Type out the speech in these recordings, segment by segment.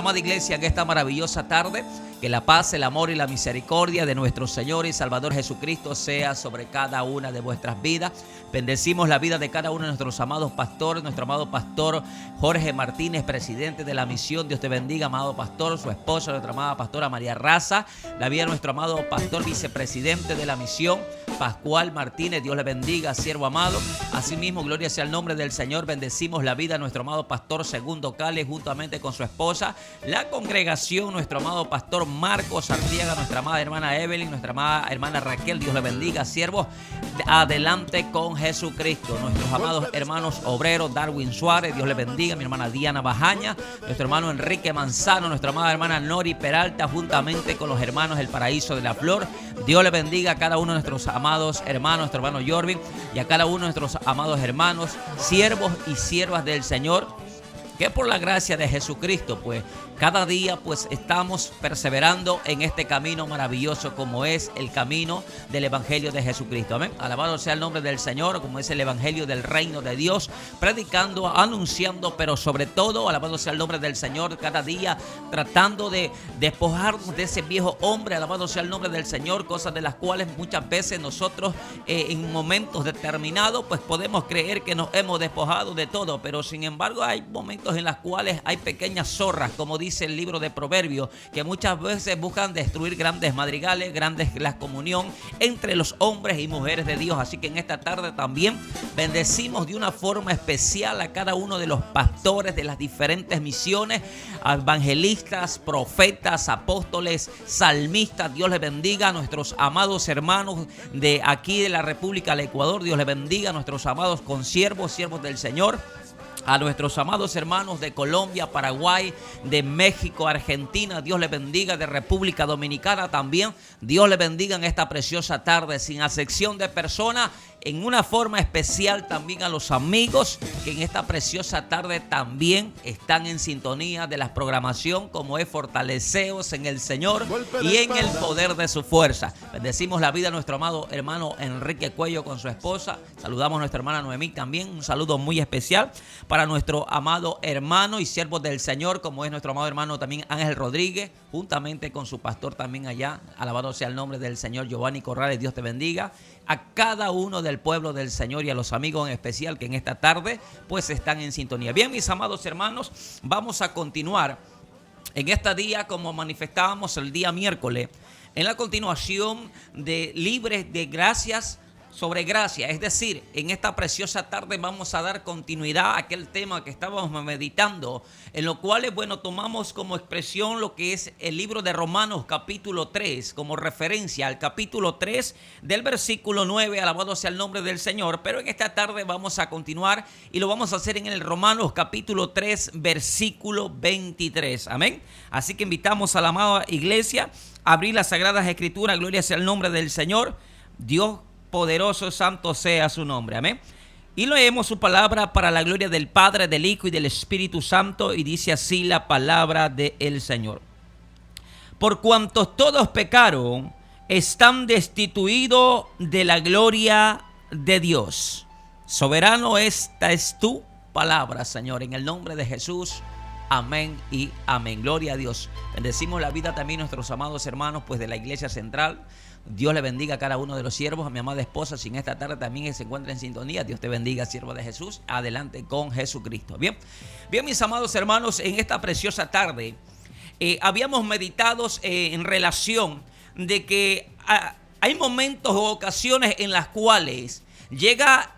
amada iglesia, en esta maravillosa tarde. Que la paz, el amor y la misericordia de nuestro Señor y Salvador Jesucristo sea sobre cada una de vuestras vidas. Bendecimos la vida de cada uno de nuestros amados pastores, nuestro amado pastor Jorge Martínez, presidente de la misión. Dios te bendiga, amado pastor, su esposa, nuestra amada pastora María Raza, la vida de nuestro amado pastor vicepresidente de la misión, Pascual Martínez. Dios le bendiga, siervo amado. Asimismo, gloria sea el nombre del Señor. Bendecimos la vida de nuestro amado pastor Segundo Cale, juntamente con su esposa, la congregación, nuestro amado pastor Marcos Artiaga, nuestra amada hermana Evelyn, nuestra amada hermana Raquel. Dios le bendiga, siervos. Adelante con Jesucristo. Nuestros amados hermanos obreros, Darwin Suárez, Dios le bendiga. Mi hermana Diana Bajaña, nuestro hermano Enrique Manzano, nuestra amada hermana Nori Peralta, juntamente con los hermanos del Paraíso de la Flor. Dios le bendiga a cada uno de nuestros amados hermanos, nuestro hermano Jorvin, y a cada uno de nuestros amados hermanos, siervos y siervas del Señor, que por la gracia de Jesucristo, pues cada día pues estamos perseverando en este camino maravilloso como es el camino del Evangelio de Jesucristo. Amén. Alabado sea el nombre del Señor, como es el Evangelio del reino de Dios, predicando, anunciando, pero sobre todo, alabado sea el nombre del Señor, cada día tratando de despojarnos de ese viejo hombre, alabado sea el nombre del Señor, cosas de las cuales muchas veces nosotros en momentos determinados pues podemos creer que nos hemos despojado de todo, pero sin embargo hay momentos en los cuales hay pequeñas zorras, como dice el libro de Proverbios, que muchas veces buscan destruir grandes madrigales, grandes la comunión entre los hombres y mujeres de Dios. Así que en esta tarde también bendecimos de una forma especial a cada uno de los pastores de las diferentes misiones, evangelistas, profetas, apóstoles, salmistas. Dios les bendiga a nuestros amados hermanos de aquí de la República del Ecuador. Dios les bendiga a nuestros amados consiervos, siervos del Señor. A nuestros amados hermanos de Colombia, Paraguay, de México, Argentina, Dios les bendiga, de República Dominicana también. Dios les bendiga en esta preciosa tarde, sin acepción de persona. En una forma especial también a los amigos que en esta preciosa tarde también están en sintonía de la programación, como es Fortaleceos en el Señor y en el poder de su fuerza. Bendecimos la vida de nuestro amado hermano Enrique Cuello con su esposa. Saludamos a nuestra hermana Noemí también. Un saludo muy especial para nuestro amado hermano y siervo del Señor, como es nuestro amado hermano también Ángel Rodríguez, juntamente con su pastor también allá. Alabado sea el nombre del Señor Giovanni Corrales. Dios te bendiga. A cada uno del pueblo del Señor y a los amigos en especial que en esta tarde pues están en sintonía. Bien, mis amados hermanos, vamos a continuar en este día como manifestábamos el día miércoles, en la continuación de Libres de Gracias sobre Gracia. Es decir, en esta preciosa tarde vamos a dar continuidad a aquel tema que estábamos meditando, en lo cual, bueno, tomamos como expresión lo que es el libro de Romanos capítulo 3, como referencia al capítulo 3 del versículo 9, alabado sea el nombre del Señor. Pero en esta tarde vamos a continuar y lo vamos a hacer en el Romanos capítulo 3, versículo 23. Amén. Así que invitamos a la amada iglesia a abrir las Sagradas Escrituras. Gloria sea el nombre del Señor. Dios poderoso, santo sea su nombre. Amén. Y leemos su palabra para la gloria del Padre, del Hijo y del Espíritu Santo. Y dice así la palabra del Señor. Por cuantos todos pecaron, están destituidos de la gloria de Dios. Soberano, esta es tu palabra, Señor. En el nombre de Jesús. Amén y amén. Gloria a Dios. Bendecimos la vida también nuestros amados hermanos pues de la Iglesia Central. Dios le bendiga a cada uno de los siervos, a mi amada esposa, si en esta tarde también se encuentra en sintonía. Dios te bendiga, siervo de Jesús. Adelante con Jesucristo. Bien, mis amados hermanos, en esta preciosa tarde habíamos meditado en relación de que hay momentos o ocasiones en las cuales llega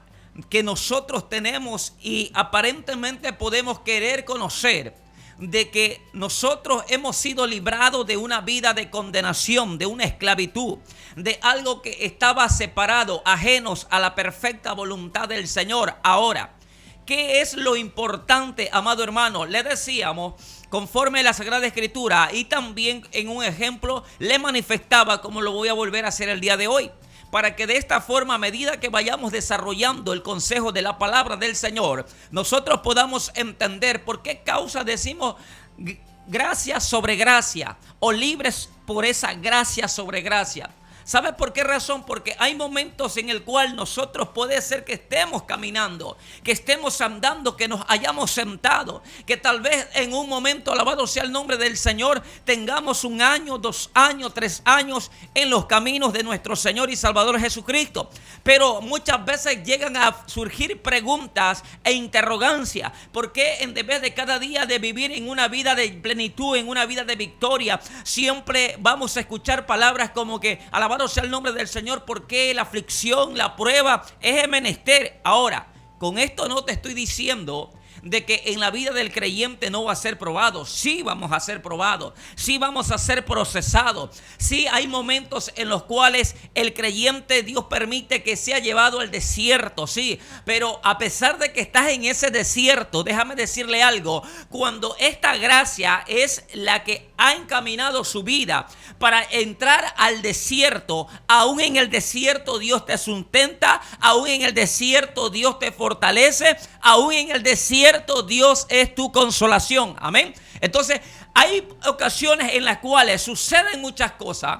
que nosotros tenemos y aparentemente podemos querer conocer de que nosotros hemos sido librados de una vida de condenación, de una esclavitud, de algo que estaba separado, ajenos a la perfecta voluntad del Señor. Ahora, ¿qué es lo importante, amado hermano? Le decíamos, conforme a la Sagrada Escritura, y también en un ejemplo le manifestaba, como lo voy a volver a hacer el día de hoy, para que de esta forma, a medida que vayamos desarrollando el consejo de la palabra del Señor, nosotros podamos entender por qué causa decimos gracia sobre gracia o libres por esa gracia sobre gracia. ¿Sabe por qué razón? Porque hay momentos en el cual nosotros puede ser que estemos caminando, que estemos andando, que nos hayamos sentado, que tal vez en un momento, alabado sea el nombre del Señor, tengamos 1 año, 2 años, 3 años en los caminos de nuestro Señor y Salvador Jesucristo. Pero muchas veces llegan a surgir preguntas e interrogancias. ¿Por qué en vez de cada día de vivir en una vida de plenitud, en una vida de victoria, siempre vamos a escuchar palabras como que alabado sea el nombre del Señor? ¿Por qué la aflicción, la prueba es menester? Ahora, con esto no te estoy diciendo de que en la vida del creyente no va a ser probado. Sí vamos a ser probados, sí vamos a ser procesados. Sí hay momentos en los cuales el creyente, Dios permite que sea llevado al desierto, sí. Pero a pesar de que estás en ese desierto, déjame decirle algo, cuando esta gracia es la que ha encaminado su vida para entrar al desierto, aún en el desierto Dios te sustenta, aún en el desierto Dios te fortalece, aún en el desierto Dios es tu consolación. Amén. Entonces hay ocasiones en las cuales suceden muchas cosas,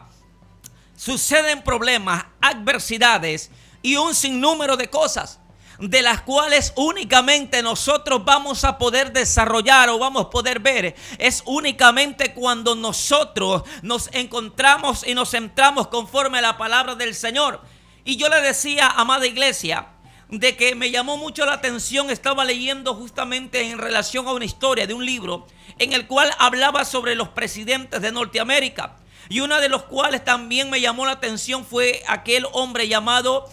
suceden problemas, adversidades y un sinnúmero de cosas de las cuales únicamente nosotros vamos a poder desarrollar o vamos a poder ver. Es únicamente cuando nosotros nos encontramos y nos centramos conforme a la palabra del Señor. Y yo le decía, amada iglesia, de que me llamó mucho la atención. Estaba leyendo justamente en relación a una historia de un libro en el cual hablaba sobre los presidentes de Norteamérica. Y uno de los cuales también me llamó la atención fue aquel hombre llamado,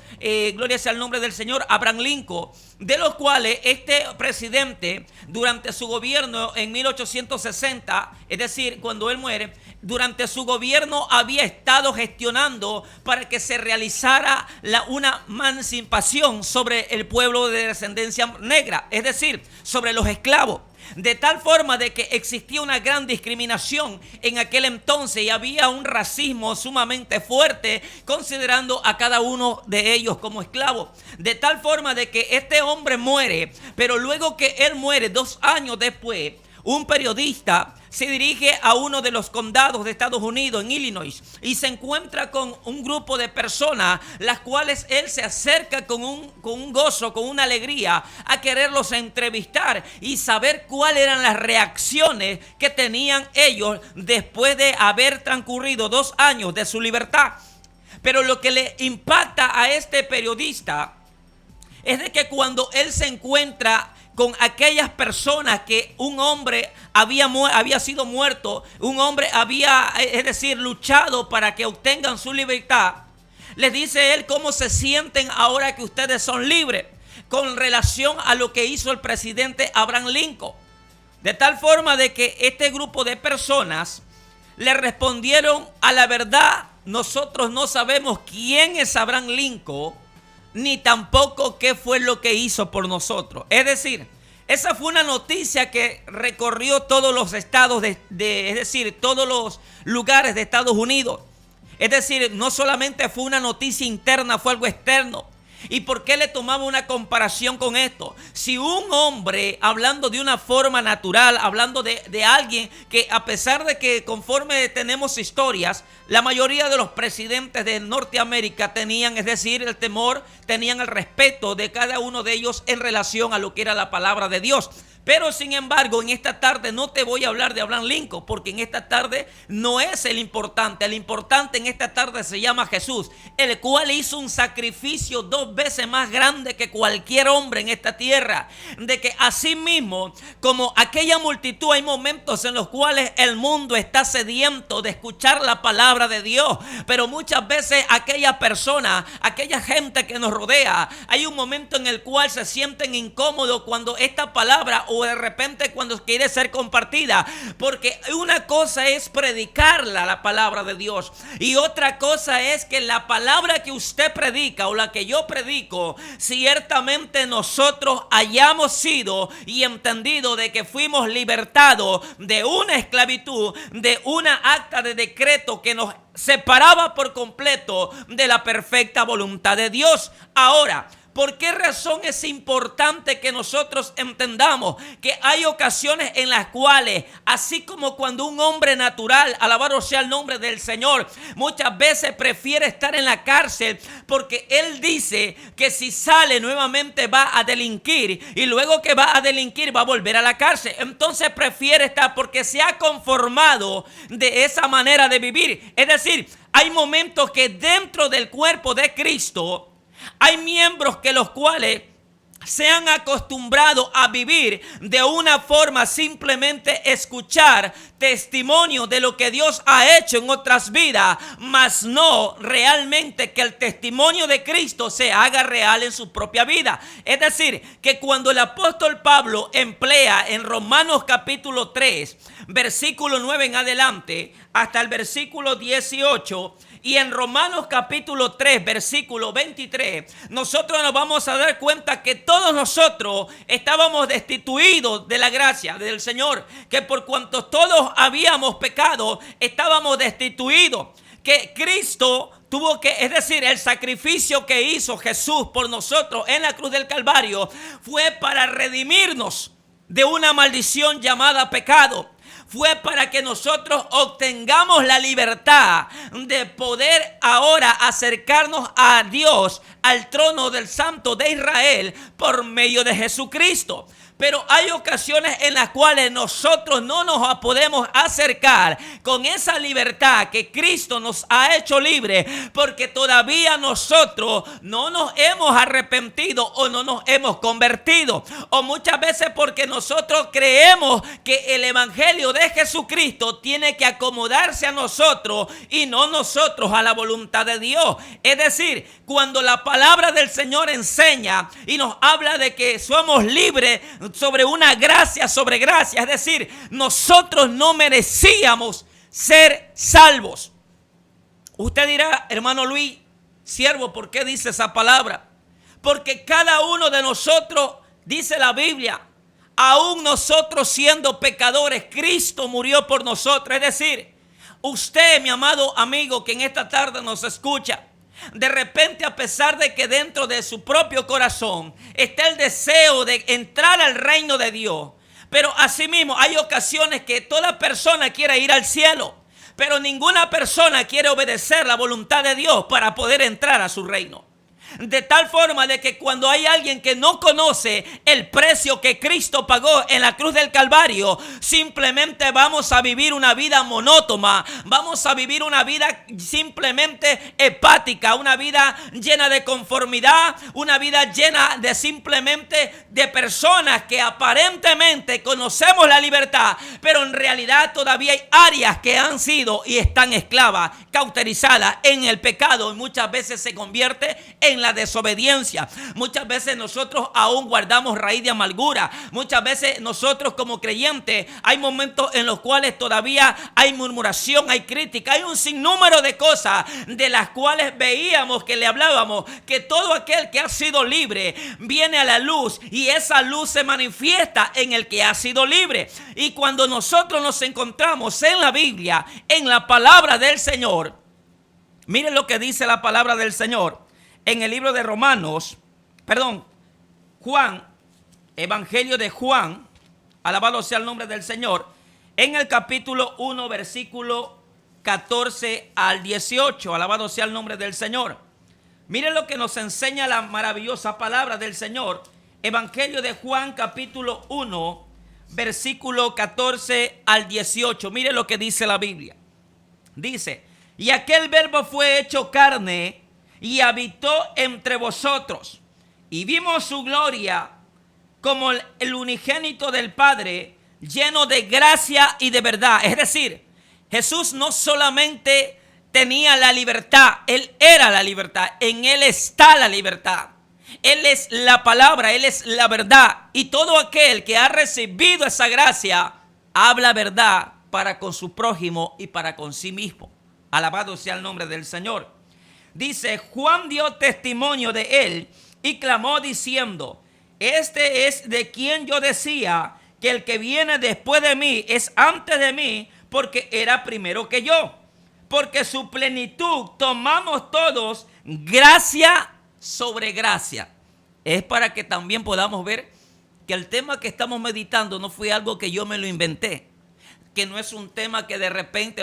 gloria sea el nombre del Señor, Abraham Lincoln, de los cuales este presidente durante su gobierno en 1860, es decir, cuando él muere, durante su gobierno había estado gestionando para que se realizara una emancipación sobre el pueblo de descendencia negra, es decir, sobre los esclavos. De tal forma de que existía una gran discriminación en aquel entonces y había un racismo sumamente fuerte considerando a cada uno de ellos como esclavos. De tal forma de que este hombre muere, pero luego que él muere 2 años después, un periodista se dirige a uno de los condados de Estados Unidos, en Illinois, y se encuentra con un grupo de personas, las cuales él se acerca con un gozo, con una alegría, a quererlos entrevistar y saber cuáles eran las reacciones que tenían ellos después de haber transcurrido 2 años de su libertad. Pero lo que le impacta a este periodista es de que cuando él se encuentra con aquellas personas que un hombre había sido muerto, un hombre había, es decir, luchado para que obtengan su libertad, les dice él cómo se sienten ahora que ustedes son libres con relación a lo que hizo el presidente Abraham Lincoln. De tal forma de que este grupo de personas le respondieron: a la verdad, nosotros no sabemos quién es Abraham Lincoln, ni tampoco qué fue lo que hizo por nosotros. Es decir, esa fue una noticia que recorrió todos los estados es decir, todos los lugares de Estados Unidos. Es decir, no solamente fue una noticia interna, fue algo externo. ¿Y por qué le tomaba una comparación con esto? Si un hombre, hablando de una forma natural, hablando de alguien que, a pesar de que conforme tenemos historias, la mayoría de los presidentes de Norteamérica tenían, es decir, el temor, tenían el respeto de cada uno de ellos en relación a lo que era la palabra de Dios. Pero sin embargo, en esta tarde no te voy a hablar de Abraham Lincoln, porque en esta tarde no es el importante. El importante en esta tarde se llama Jesús, el cual hizo un sacrificio 2 veces más grande que cualquier hombre en esta tierra. De que así mismo, como aquella multitud, hay momentos en los cuales el mundo está sediento de escuchar la palabra de Dios. Pero muchas veces aquella persona, aquella gente que nos rodea, hay un momento en el cual se sienten incómodos cuando esta palabra o de repente cuando quiere ser compartida, porque una cosa es predicarla, la palabra de Dios, y otra cosa es que la palabra que usted predica o la que yo predico, ciertamente nosotros hayamos sido y entendido de que fuimos libertados de una esclavitud, de una acta de decreto que nos separaba por completo de la perfecta voluntad de Dios. Ahora, ¿Por qué razón es importante que nosotros entendamos que hay ocasiones en las cuales, así como cuando un hombre natural, alabado sea el nombre del Señor, muchas veces prefiere estar en la cárcel porque él dice que si sale nuevamente va a delinquir y luego que va a delinquir va a volver a la cárcel? Entonces prefiere estar porque se ha conformado de esa manera de vivir. Es decir, hay momentos que dentro del cuerpo de Cristo hay miembros que los cuales se han acostumbrado a vivir de una forma simplemente escuchar testimonio de lo que Dios ha hecho en otras vidas, mas no realmente que el testimonio de Cristo se haga real en su propia vida. Es decir, que cuando el apóstol Pablo emplea en Romanos capítulo 3, versículo 9 en adelante, hasta el versículo 18, y en Romanos capítulo 3, versículo 23, nosotros nos vamos a dar cuenta que todos nosotros estábamos destituidos de la gracia del Señor, que por cuanto todos habíamos pecado, estábamos destituidos, que Cristo tuvo que, es decir, el sacrificio que hizo Jesús por nosotros en la cruz del Calvario fue para redimirnos de una maldición llamada pecado. Fue para que nosotros obtengamos la libertad de poder ahora acercarnos a Dios, al trono del Santo de Israel, por medio de Jesucristo. Pero hay ocasiones en las cuales nosotros no nos podemos acercar con esa libertad que Cristo nos ha hecho libre, porque todavía nosotros no nos hemos arrepentido o no nos hemos convertido, o muchas veces porque nosotros creemos que el evangelio de Jesucristo tiene que acomodarse a nosotros y no nosotros a la voluntad de Dios. Es decir, cuando la palabra del Señor enseña y nos habla de que somos libres sobre una gracia sobre gracia, es decir, nosotros no merecíamos ser salvos. Usted dirá, hermano Luis, siervo, ¿por qué dice esa palabra? Porque cada uno de nosotros, dice la Biblia, aún nosotros siendo pecadores, Cristo murió por nosotros. Es decir, usted, mi amado amigo que en esta tarde nos escucha, de repente, a pesar de que dentro de su propio corazón está el deseo de entrar al reino de Dios, pero asimismo hay ocasiones que toda persona quiere ir al cielo, pero ninguna persona quiere obedecer la voluntad de Dios para poder entrar a su reino. De tal forma de que cuando hay alguien que no conoce el precio que Cristo pagó en la cruz del Calvario, simplemente vamos a vivir una vida monótona, vamos a vivir una vida simplemente hepática, una vida llena de conformidad, una vida llena de simplemente de personas que aparentemente conocemos la libertad, pero en realidad todavía hay áreas que han sido y están esclavas, cauterizadas en el pecado, y muchas veces se convierte en la desobediencia. Muchas veces nosotros aún guardamos raíz de amargura. Muchas veces nosotros como creyentes hay momentos en los cuales todavía hay murmuración, hay crítica, hay un sinnúmero de cosas de las cuales veíamos que le hablábamos, que todo aquel que ha sido libre viene a la luz y esa luz se manifiesta en el que ha sido libre. Y cuando nosotros nos encontramos en la Biblia, en la palabra del Señor, miren lo que dice la palabra del Señor en el libro de Juan, Evangelio de Juan, alabado sea el nombre del Señor, en el capítulo 1, versículo 14 al 18, alabado sea el nombre del Señor. Miren lo que nos enseña la maravillosa palabra del Señor. Evangelio de Juan, capítulo 1, versículo 14 al 18. Miren lo que dice la Biblia. Dice, y aquel verbo fue hecho carne y habitó entre vosotros, y vimos su gloria como el unigénito del Padre, lleno de gracia y de verdad. Es decir, Jesús no solamente tenía la libertad, Él era la libertad, en Él está la libertad. Él es la palabra, Él es la verdad, y todo aquel que ha recibido esa gracia habla verdad para con su prójimo y para con sí mismo. Alabado sea el nombre del Señor. Dice, Juan dio testimonio de él y clamó diciendo, este es de quien yo decía que el que viene después de mí es antes de mí, porque era primero que yo. Porque su plenitud tomamos todos gracia sobre gracia. es para que también podamos ver que el tema que estamos meditando no fue algo que yo me lo inventé, que no es un tema que de repente,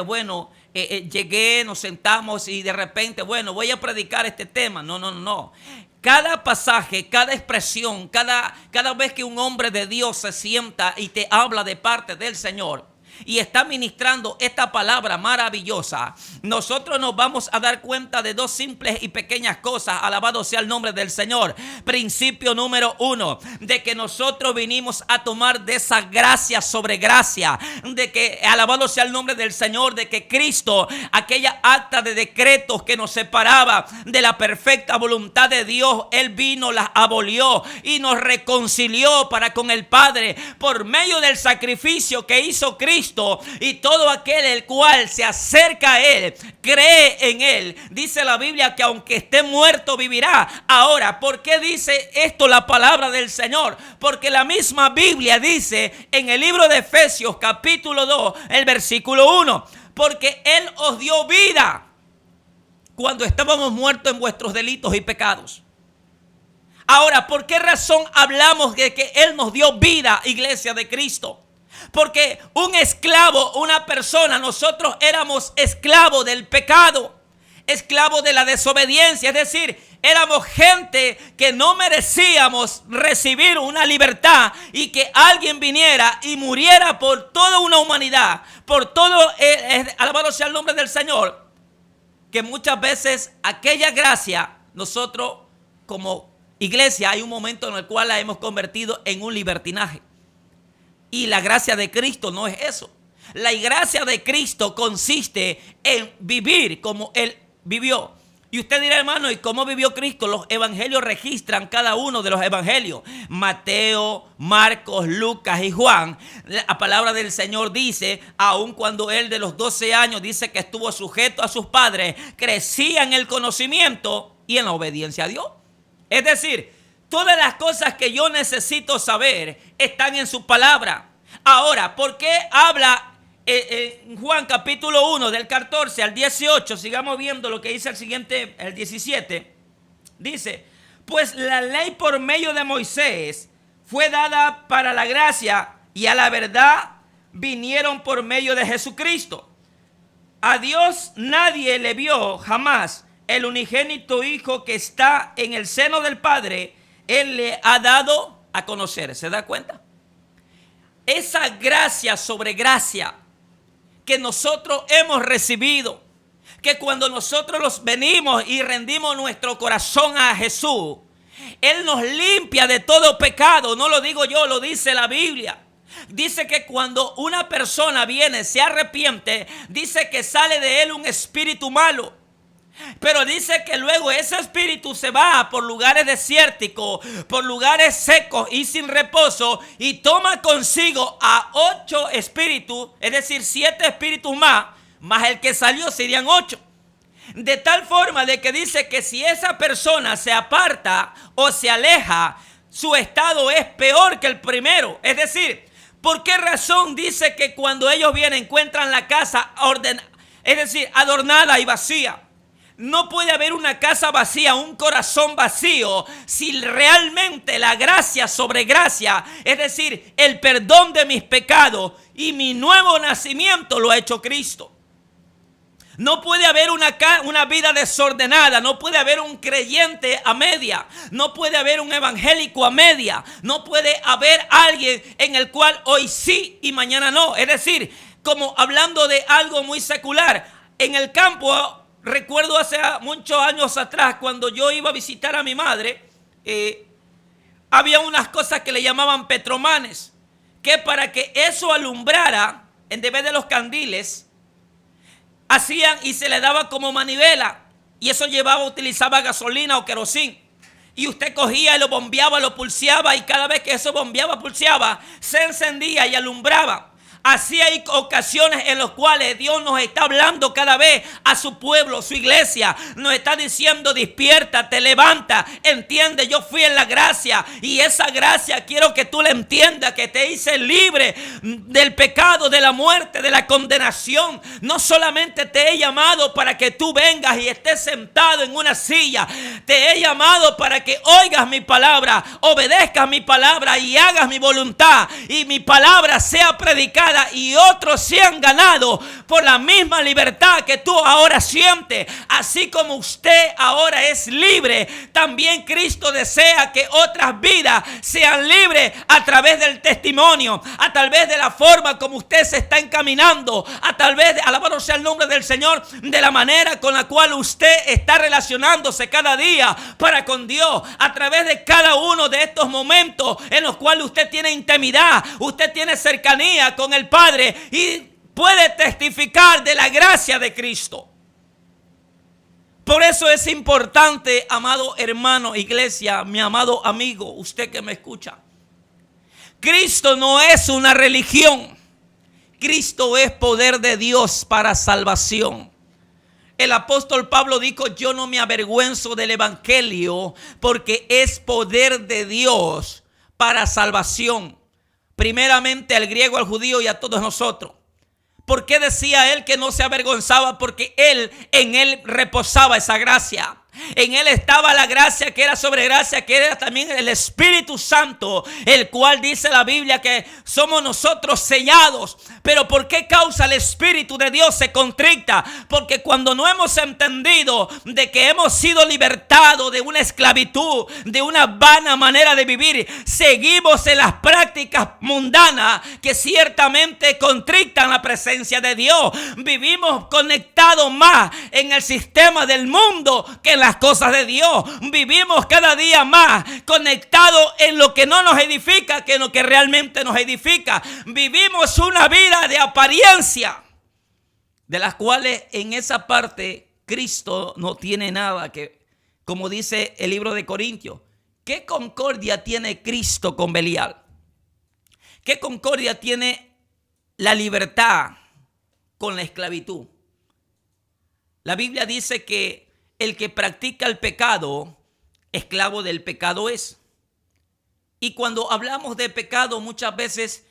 llegué, nos sentamos y de repente, voy a predicar este tema. No. Cada pasaje, cada expresión, cada vez que un hombre de Dios se sienta y te habla de parte del Señor y está ministrando esta palabra maravillosa, nosotros nos vamos a dar cuenta de dos simples y pequeñas cosas. Alabado sea el nombre del Señor. Principio número 1, de que nosotros vinimos a tomar de esa gracia sobre gracia, de que, alabado sea el nombre del Señor, de que Cristo, aquella acta de decretos que nos separaba de la perfecta voluntad de Dios, Él vino, las abolió y nos reconcilió para con el Padre por medio del sacrificio que hizo Cristo. Y todo aquel el cual se acerca a Él, cree en Él, dice la Biblia que aunque esté muerto vivirá. Ahora, ¿por qué dice esto la palabra del Señor? Porque la misma Biblia dice en el libro de Efesios capítulo 2, el versículo 1, porque Él os dio vida cuando estábamos muertos en vuestros delitos y pecados. Ahora, ¿por qué razón hablamos de que Él nos dio vida, iglesia de Cristo? Porque un esclavo, una persona, nosotros éramos esclavos del pecado, esclavos de la desobediencia, es decir, éramos gente que no merecíamos recibir una libertad y que alguien viniera y muriera por toda una humanidad, por todo, alabado sea el nombre del Señor, que muchas veces aquella gracia, nosotros como iglesia hay un momento en el cual la hemos convertido en un libertinaje. Y la gracia de Cristo no es eso. La gracia de Cristo consiste en vivir como Él vivió. Y usted dirá, hermano, ¿y cómo vivió Cristo? Los evangelios registran cada uno de los evangelios. Mateo, Marcos, Lucas y Juan. La palabra del Señor dice, aun cuando Él de los 12 años dice que estuvo sujeto a sus padres, crecía en el conocimiento y en la obediencia a Dios. Es decir, todas las cosas que yo necesito saber están en su palabra. Ahora, ¿por qué habla en Juan capítulo 1 del 14 al 18? Sigamos viendo lo que dice el siguiente, el 17. Dice, pues la ley por medio de Moisés fue dada para la gracia y a la verdad vinieron por medio de Jesucristo. A Dios nadie le vio jamás. El unigénito Hijo que está en el seno del Padre, Él le ha dado a conocer. ¿Se da cuenta? Esa gracia sobre gracia que nosotros hemos recibido, que cuando nosotros los venimos y rendimos nuestro corazón a Jesús, Él nos limpia de todo pecado. No lo digo yo, lo dice la Biblia. Dice que cuando una persona viene, se arrepiente, dice que sale de él un espíritu malo. Pero dice que luego ese espíritu se va por lugares desérticos, por lugares secos y sin reposo, y toma consigo a 8 espíritus, es decir, 7 espíritus más el que salió serían 8. De tal forma de que dice que si esa persona se aparta o se aleja, su estado es peor que el primero. Es decir, ¿por qué razón dice que cuando ellos vienen encuentran la casa adornada y vacía? No puede haber una casa vacía, un corazón vacío, si realmente la gracia sobre gracia, es decir, el perdón de mis pecados y mi nuevo nacimiento lo ha hecho Cristo. No puede haber una vida desordenada, no puede haber un creyente a media, no puede haber un evangélico a media, no puede haber alguien en el cual hoy sí y mañana no. Es decir, como hablando de algo muy secular, en el campo. Recuerdo hace muchos años atrás, cuando yo iba a visitar a mi madre, había unas cosas que le llamaban petromanes, que para que eso alumbrara, en vez de los candiles, hacían y se le daba como manivela, y eso utilizaba gasolina o querosín. Y usted cogía y lo bombeaba, lo pulseaba, y cada vez que eso bombeaba, pulseaba, se encendía y alumbraba. Así hay ocasiones en las cuales Dios nos está hablando cada vez a su pueblo, su iglesia. Nos está diciendo: despiértate, levanta, entiende, yo fui en la gracia. Y esa gracia quiero que tú la entiendas, que te hice libre del pecado, de la muerte, de la condenación. No solamente te he llamado para que tú vengas y estés sentado en una silla. Te he llamado para que oigas mi palabra, obedezcas mi palabra y hagas mi voluntad. Y mi palabra sea predicada y otros sean ganados por la misma libertad que tú ahora sientes. Así como usted ahora es libre, también Cristo desea que otras vidas sean libres a través del testimonio, a través de la forma como usted se está encaminando, a través de, alabado sea el nombre del Señor, de la manera con la cual usted está relacionándose cada día para con Dios, a través de cada uno de estos momentos en los cuales usted tiene intimidad, usted tiene cercanía con el Padre y puede testificar de la gracia de Cristo. Por eso es importante, amado hermano, iglesia, mi amado amigo, usted que me escucha. Cristo no es una religión. Cristo es poder de Dios para salvación. El apóstol Pablo dijo: yo no me avergüenzo del evangelio, porque es poder de Dios para salvación. Primeramente al griego, al judío y a todos nosotros. ¿Por qué decía él que no se avergonzaba? Porque en él reposaba esa gracia. En él estaba la gracia que era sobre gracia, que era también el Espíritu Santo, el cual dice la Biblia que somos nosotros sellados. Pero ¿por qué causa el Espíritu de Dios se contricta? Porque cuando no hemos entendido de que hemos sido libertados de una esclavitud, de una vana manera de vivir, seguimos en las prácticas mundanas que ciertamente contrictan la presencia de Dios. Vivimos conectados más en el sistema del mundo que en las cosas de Dios. Vivimos cada día más conectados en lo que no nos edifica que en lo que realmente nos edifica. Vivimos una vida de apariencia, de las cuales en esa parte Cristo no tiene nada que, como dice el libro de Corintios, ¿qué concordia tiene Cristo con Belial? ¿Qué concordia tiene la libertad con la esclavitud? La Biblia dice que el que practica el pecado, esclavo del pecado es. Y cuando hablamos de pecado, muchas veces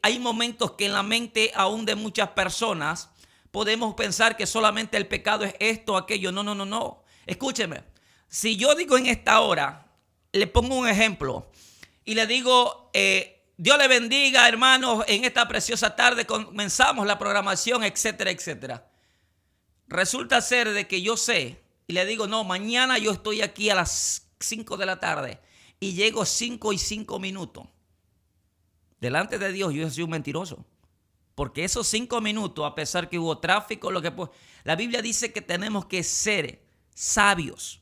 hay momentos que en la mente aún de muchas personas podemos pensar que solamente el pecado es esto, aquello. No. Escúcheme, si yo digo en esta hora, le pongo un ejemplo y le digo, Dios le bendiga, hermanos, en esta preciosa tarde comenzamos la programación, etcétera, etcétera. Resulta ser de que yo sé y le digo, no, mañana yo estoy aquí a las 5 de la tarde y llego 5:05. Delante de Dios yo soy un mentiroso. Porque esos 5 minutos, a pesar que hubo tráfico, la Biblia dice que tenemos que ser sabios.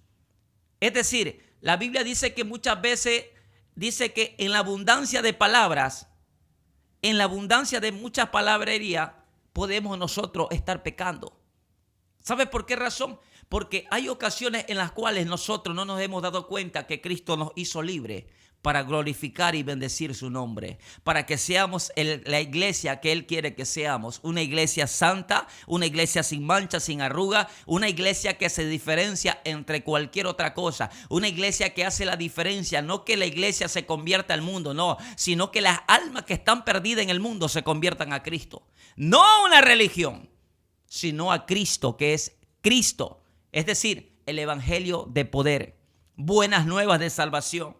Es decir, la Biblia dice que muchas veces, dice que en la abundancia de palabras, en la abundancia de mucha palabrería, podemos nosotros estar pecando. ¿Sabe por qué razón? Porque hay ocasiones en las cuales nosotros no nos hemos dado cuenta que Cristo nos hizo libres para glorificar y bendecir su nombre, para que seamos la iglesia que Él quiere que seamos, una iglesia santa, una iglesia sin mancha, sin arruga, una iglesia que se diferencia entre cualquier otra cosa, una iglesia que hace la diferencia, no que la iglesia se convierta al mundo, no, sino que las almas que están perdidas en el mundo se conviertan a Cristo, no a una religión, sino a Cristo, que es Cristo. Es decir, el evangelio de poder, buenas nuevas de salvación.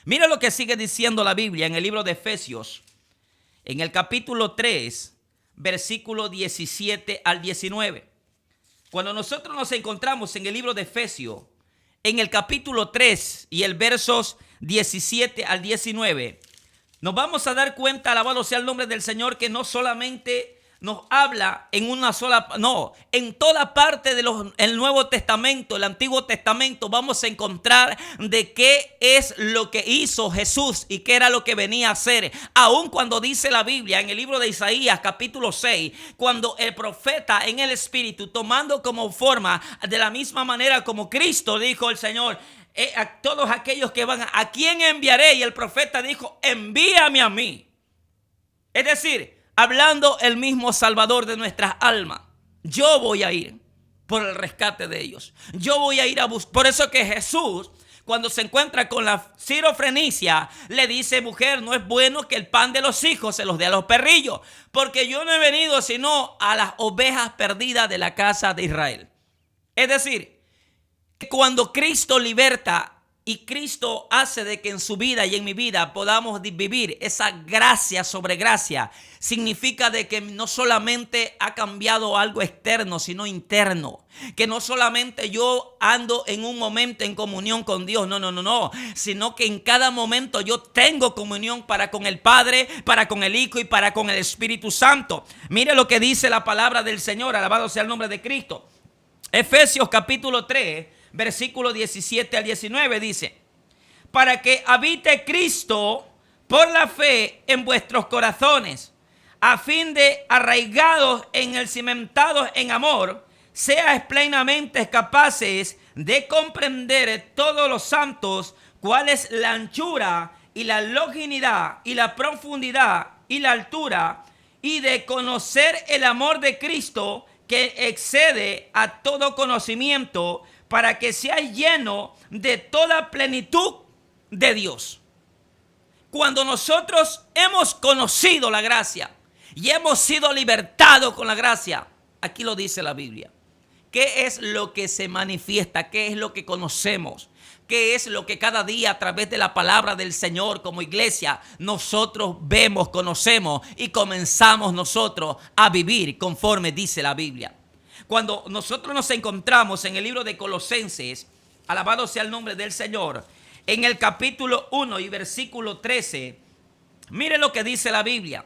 Mira lo que sigue diciendo la Biblia en el libro de Efesios, en el capítulo 3, versículo 17 al 19. Cuando nosotros nos encontramos en el libro de Efesios, en el capítulo 3 y el versos 17 al 19, nos vamos a dar cuenta, alabado sea el nombre del Señor, que no solamente nos habla en una sola, no, en toda parte del Nuevo Testamento, el Antiguo Testamento, vamos a encontrar de qué es lo que hizo Jesús y qué era lo que venía a hacer. Aun cuando dice la Biblia en el libro de Isaías capítulo 6, cuando el profeta en el Espíritu, tomando como forma de la misma manera como Cristo, dijo el Señor, a todos aquellos que van, ¿a quién enviaré? Y el profeta dijo, envíame a mí. Es decir, hablando el mismo Salvador de nuestras almas. Yo voy a ir por el rescate de ellos. Yo voy a ir a buscar. Por eso que Jesús, cuando se encuentra con la sirofenicia, le dice: mujer, no es bueno que el pan de los hijos se los dé a los perrillos, porque yo no he venido sino a las ovejas perdidas de la casa de Israel. Es decir, que cuando Cristo liberta y Cristo hace de que en su vida y en mi vida podamos vivir esa gracia sobre gracia, significa de que no solamente ha cambiado algo externo, sino interno. Que no solamente yo ando en un momento en comunión con Dios, no, sino que en cada momento yo tengo comunión para con el Padre, para con el Hijo y para con el Espíritu Santo. Mire lo que dice la palabra del Señor, alabado sea el nombre de Cristo. Efesios capítulo 3, versículo 17 al 19 dice: para que habite Cristo por la fe en vuestros corazones, a fin de, arraigados en el cimentados en amor, seáis plenamente capaces de comprender todos los santos cuál es la anchura y la longitud y la profundidad y la altura, y de conocer el amor de Cristo que excede a todo conocimiento, para que seáis llenos de toda plenitud de Dios. Cuando nosotros hemos conocido la gracia y hemos sido libertados con la gracia, aquí lo dice la Biblia. ¿Qué es lo que se manifiesta? ¿Qué es lo que conocemos? ¿Qué es lo que cada día a través de la palabra del Señor como iglesia nosotros vemos, conocemos y comenzamos nosotros a vivir conforme dice la Biblia? Cuando nosotros nos encontramos en el libro de Colosenses, alabado sea el nombre del Señor, en el capítulo 1 y versículo 13, mire lo que dice la Biblia: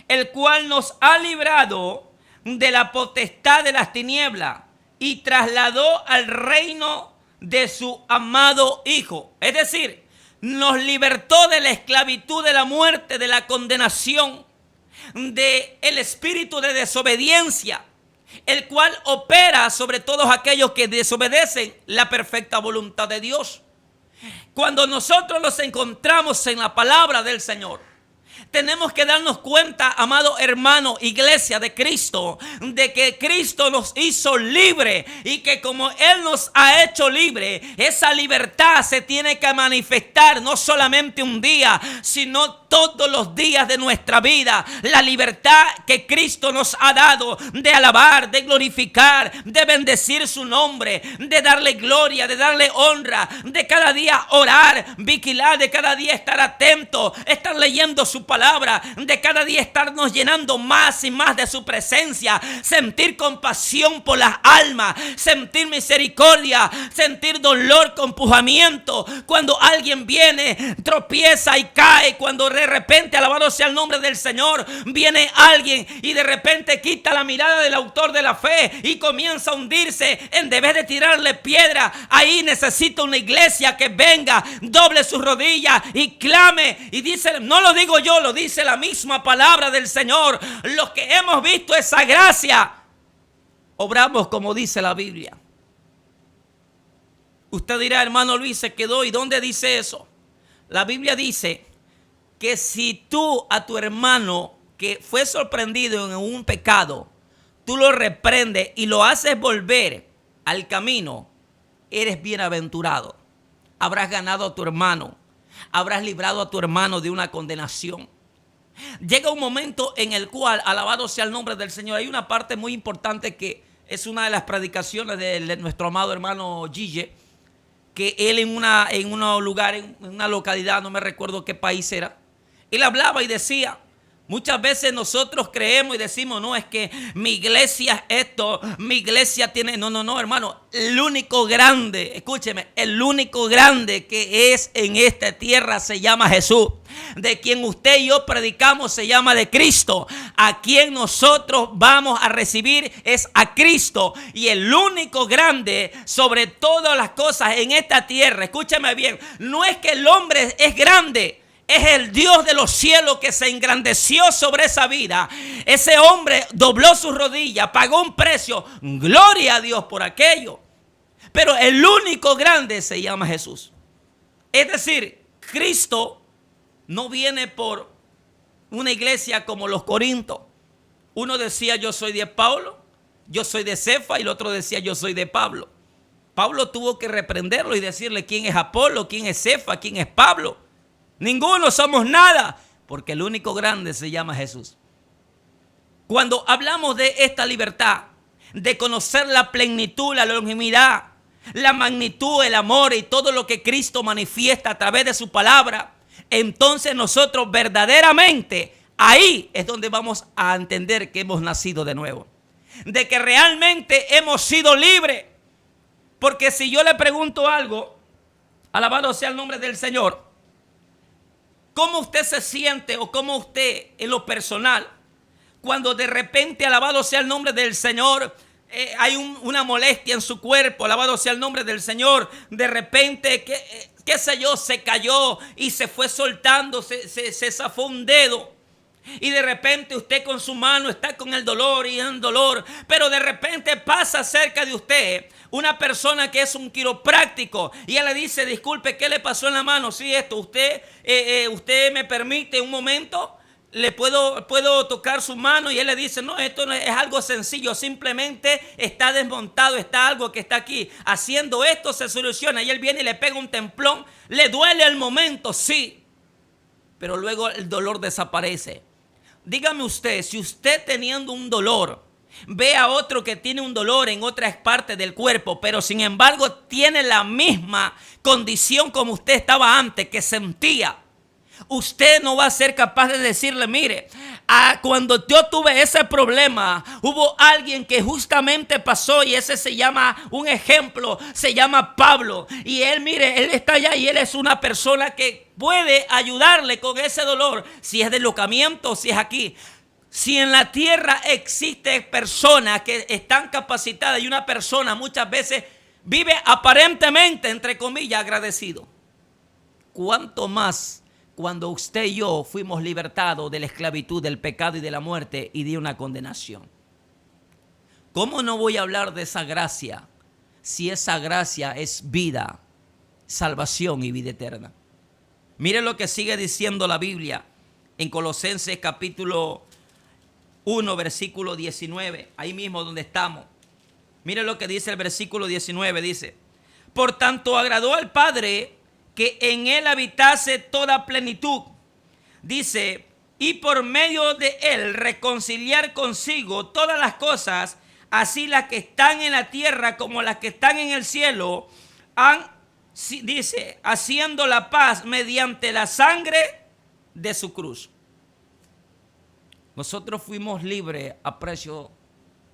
el cual nos ha librado de la potestad de las tinieblas y trasladó al reino de su amado Hijo. Es decir, nos libertó de la esclavitud, de la muerte, de la condenación, del espíritu de desobediencia, el cual opera sobre todos aquellos que desobedecen la perfecta voluntad de Dios. Cuando nosotros nos encontramos en la palabra del Señor, tenemos que darnos cuenta, amado hermano, iglesia de Cristo, de que Cristo nos hizo libre y que como Él nos ha hecho libre, esa libertad se tiene que manifestar no solamente un día, sino todos los días de nuestra vida. La libertad que Cristo nos ha dado de alabar, de glorificar, de bendecir su nombre, de darle gloria, de darle honra, de cada día orar, vigilar, de cada día estar atento, estar leyendo su palabra, de cada día estarnos llenando más y más de su presencia, sentir compasión por las almas, sentir misericordia, sentir dolor, compujamiento cuando alguien viene, tropieza y cae, cuando de repente, alabado sea el nombre del Señor, viene alguien y de repente quita la mirada del autor de la fe y comienza a hundirse en vez de tirarle piedra. Ahí necesita una iglesia que venga, doble sus rodillas y clame y dice, no lo digo yo, lo dice la misma palabra del Señor. Los que hemos visto esa gracia, obramos como dice la Biblia. Usted dirá, hermano Luis, se quedó. ¿Y dónde dice eso? La Biblia dice que si tú a tu hermano que fue sorprendido en un pecado, tú lo reprendes y lo haces volver al camino, eres bienaventurado. Habrás ganado a tu hermano. Habrás librado a tu hermano de una condenación. Llega un momento en el cual, alabado sea el nombre del Señor, hay una parte muy importante que es una de las predicaciones de nuestro amado hermano Gille, que él en un lugar, en una localidad, no me recuerdo qué país era, él hablaba y decía, muchas veces nosotros creemos y decimos, no, es que mi iglesia es esto, mi iglesia tiene... No, hermano, el único grande, escúcheme, el único grande que es en esta tierra se llama Jesús. De quien usted y yo predicamos se llama de Cristo. A quien nosotros vamos a recibir es a Cristo. Y el único grande sobre todas las cosas en esta tierra, escúcheme bien, no es que el hombre es grande. Es el Dios de los cielos que se engrandeció sobre esa vida. Ese hombre dobló sus rodillas, pagó un precio. Gloria a Dios por aquello. Pero el único grande se llama Jesús. Es decir, Cristo no viene por una iglesia como los Corintos. Uno decía yo soy de Pablo, yo soy de Cefa, y el otro decía yo soy de Pablo. Pablo tuvo que reprenderlo y decirle quién es Apolo, quién es Cefa, quién es Pablo. Ninguno somos nada, porque el único grande se llama Jesús. Cuando hablamos de esta libertad, de conocer la plenitud, la longevidad, la magnitud, el amor y todo lo que Cristo manifiesta a través de su palabra, entonces nosotros verdaderamente ahí es donde vamos a entender que hemos nacido de nuevo, de que realmente hemos sido libres. Porque si yo le pregunto algo, alabado sea el nombre del Señor, ¿cómo usted se siente o cómo usted en lo personal, cuando de repente, alabado sea el nombre del Señor, hay una molestia en su cuerpo, alabado sea el nombre del Señor, de repente, qué sé yo, se cayó y se fue soltando, se zafó un dedo? Y de repente usted con su mano está con el dolor y el dolor, pero de repente pasa cerca de usted una persona que es un quiropráctico y ella le dice, disculpe, ¿qué le pasó en la mano? Sí, esto, usted me permite un momento, le puedo tocar su mano, y él le dice, no, esto no es algo sencillo, simplemente está desmontado, está algo que está aquí, haciendo esto se soluciona. Y él viene y le pega un templón, le duele al momento, sí, pero luego el dolor desaparece. Dígame usted, si usted teniendo un dolor ve a otro que tiene un dolor en otras partes del cuerpo, pero sin embargo tiene la misma condición como usted estaba antes, que sentía, usted no va a ser capaz de decirle, mire, cuando yo tuve ese problema, hubo alguien que justamente pasó, y ese se llama, un ejemplo, se llama Pablo. Y él, mire, él está allá y él es una persona que puede ayudarle con ese dolor, si es deslocamiento, si es aquí. Si en la tierra existen personas que están capacitadas y una persona muchas veces vive aparentemente, entre comillas, agradecido, ¿cuánto más cuando usted y yo fuimos libertados de la esclavitud, del pecado y de la muerte y de una condenación? ¿Cómo no voy a hablar de esa gracia si esa gracia es vida, salvación y vida eterna? Mire lo que sigue diciendo la Biblia en Colosenses capítulo 1, versículo 19, ahí mismo donde estamos. Mire lo que dice el versículo 19, dice, por tanto agradó al Padre que en él habitase toda plenitud. Dice, y por medio de él reconciliar consigo todas las cosas, así las que están en la tierra como las que están en el cielo, dice, haciendo la paz mediante la sangre de su cruz. Nosotros fuimos libres a precio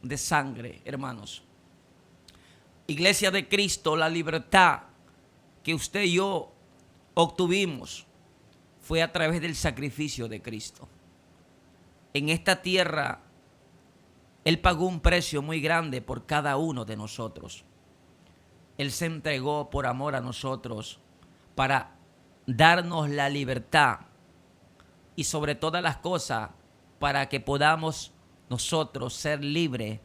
de sangre, hermanos. Iglesia de Cristo, la libertad que usted y yo obtuvimos fue a través del sacrificio de Cristo. En esta tierra, Él pagó un precio muy grande por cada uno de nosotros. Él se entregó por amor a nosotros para darnos la libertad y sobre todas las cosas para que podamos nosotros ser libres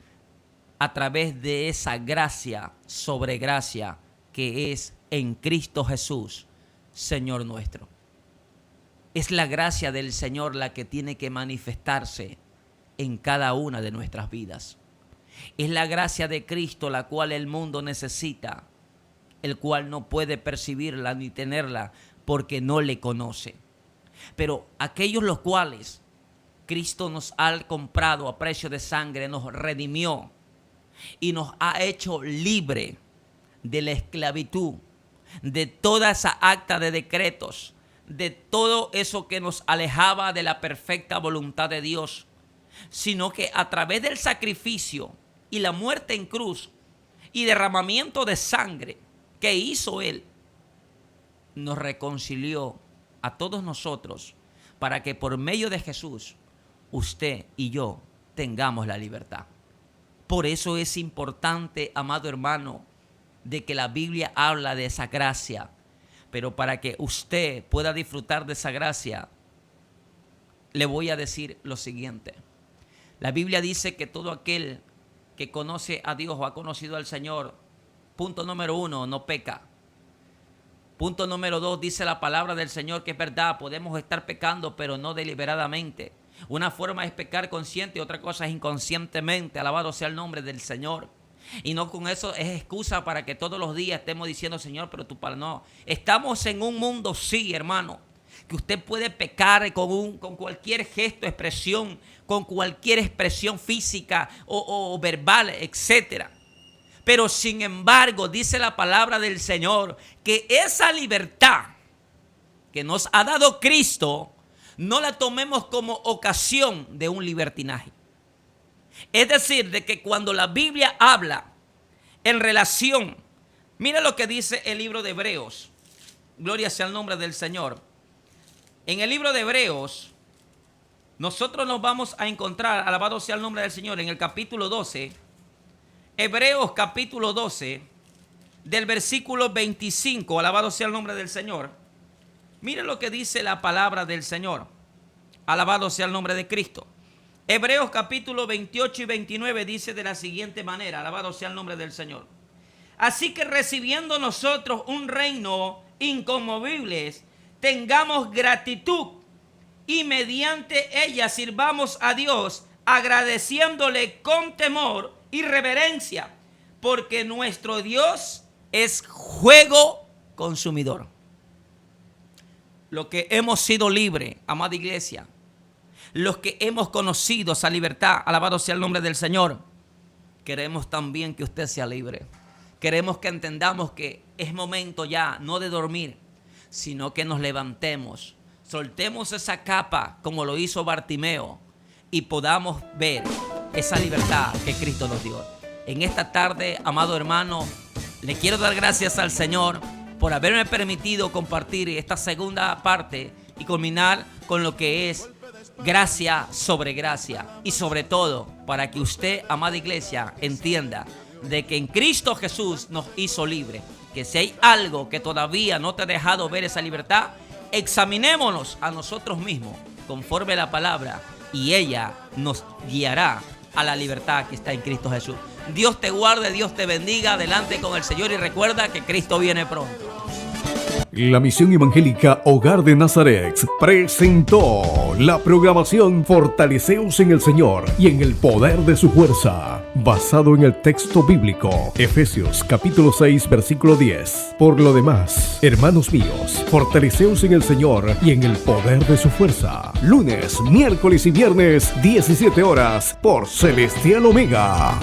a través de esa gracia sobre gracia que es en Cristo Jesús, Señor nuestro. Es la gracia del Señor la que tiene que manifestarse en cada una de nuestras vidas. Es la gracia de Cristo la cual el mundo necesita, el cual no puede percibirla ni tenerla porque no le conoce. Pero aquellos los cuales Cristo nos ha comprado a precio de sangre, nos redimió y nos ha hecho libre de la esclavitud, de toda esa acta de decretos, de todo eso que nos alejaba de la perfecta voluntad de Dios, sino que a través del sacrificio y la muerte en cruz y derramamiento de sangre que hizo Él, nos reconcilió a todos nosotros para que por medio de Jesús, usted y yo tengamos la libertad. Por eso es importante, amado hermano, de que la Biblia habla de esa gracia. Pero para que usted pueda disfrutar de esa gracia, le voy a decir lo siguiente. La Biblia dice que todo aquel que conoce a Dios o ha conocido al Señor, punto número 1, no peca. Punto número 2, dice la palabra del Señor que es verdad, podemos estar pecando, pero no deliberadamente. Una forma es pecar consciente y otra cosa es inconscientemente. Alabado sea el nombre del Señor. Y no con eso es excusa para que todos los días estemos diciendo, Señor, pero tu palabra no. Estamos en un mundo, sí, hermano, que usted puede pecar con cualquier gesto, expresión, con cualquier expresión física o verbal, etcétera. Pero sin embargo, dice la palabra del Señor que esa libertad que nos ha dado Cristo, no la tomemos como ocasión de un libertinaje. Es decir, de que cuando la Biblia habla en relación, mira lo que dice el libro de Hebreos, gloria sea el nombre del Señor. En el libro de Hebreos, nosotros nos vamos a encontrar, alabado sea el nombre del Señor, en el capítulo 12, Hebreos capítulo 12, del versículo 25, alabado sea el nombre del Señor. Mire lo que dice la palabra del Señor, alabado sea el nombre de Cristo. Hebreos capítulo 28 y 29 dice de la siguiente manera, alabado sea el nombre del Señor. Así que recibiendo nosotros un reino inconmovible, tengamos gratitud y mediante ella sirvamos a Dios, agradeciéndole con temor y reverencia, porque nuestro Dios es fuego consumidor. Los que hemos sido libres, amada iglesia, los que hemos conocido esa libertad, alabado sea el nombre del Señor, queremos también que usted sea libre. Queremos que entendamos que es momento ya no de dormir, sino que nos levantemos, soltemos esa capa como lo hizo Bartimeo y podamos ver esa libertad que Cristo nos dio. En esta tarde, amado hermano, le quiero dar gracias al Señor por haberme permitido compartir esta segunda parte y culminar con lo que es gracia sobre gracia. Y sobre todo, para que usted, amada iglesia, entienda de que en Cristo Jesús nos hizo libre. Que si hay algo que todavía no te ha dejado ver esa libertad, examinémonos a nosotros mismos conforme a la palabra y ella nos guiará a la libertad que está en Cristo Jesús. Dios te guarde, Dios te bendiga. Adelante con el Señor y recuerda que Cristo viene pronto. La Misión Evangélica Hogar de Nazaret presentó la programación Fortaleceos en el Señor y en el poder de su fuerza, basado en el texto bíblico Efesios capítulo 6 versículo 10. Por lo demás, hermanos míos, fortaleceos en el Señor y en el poder de su fuerza. Lunes, miércoles y viernes, 17 horas, por Celestial Omega.